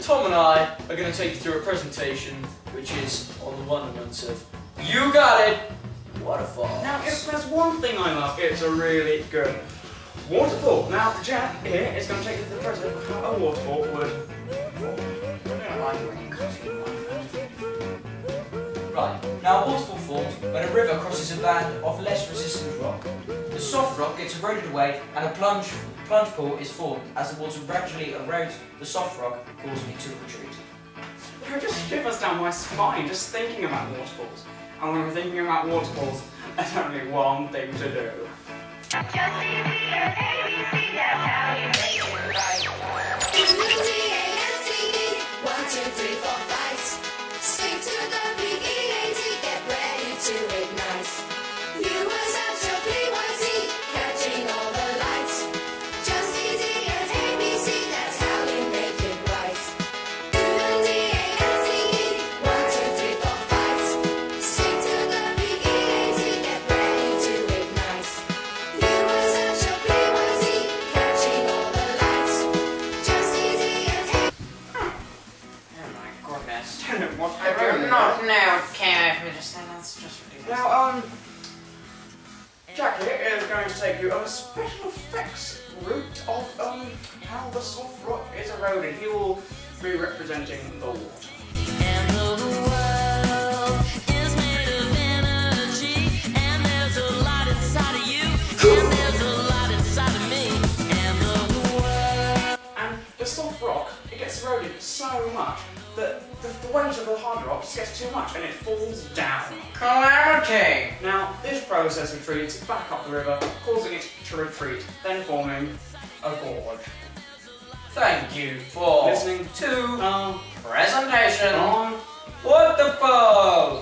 Tom and I are going to take you through a presentation which is on the wonderments of, you got it, waterfalls. Now, if there's one thing I love, it's a really good waterfall. Now, Jack here is going to take you through the process of how a waterfall would form. Right, now a waterfall forms when a river crosses a band of less resistant rock. The soft rock gets eroded away and a plunge pool is formed as the water gradually erodes the soft rock, causing it to retreat. It just shivers down my spine just thinking about waterfalls. And when we're thinking about waterfalls, there's only one thing to do. Just easy as ABC, that's how you make it right. D-A-N-C-E, 1, 2, 3, 4, 5. Swing to the B-E-A-T, get ready to ignite. You were such a PYT, catching all the lights. Just easy as ABC, that's how you make it right. D-A-N-C-E, 1, 2, 3, 4, 5. Swing to the B-E-A-T, get ready to ignite. You were such a PYT, catching all the lights. Just easy as ABC. Oh my goodness. What I do not now care if we just say that's just ridiculous. Now, Jack here is going to take you on a special effects route of how the soft rock is eroded. He will be representing the water. And the world is made of energy, and there's a lot inside of you, and there's a lot inside of me, and the world. And the soft rock, it gets eroded so much that the weight of the hard rock just gets too much and it falls down. Calamity! Now, this process retreats back up the river, causing it to retreat, then forming a gorge. Thank you for Listening to on presentation on waterfalls.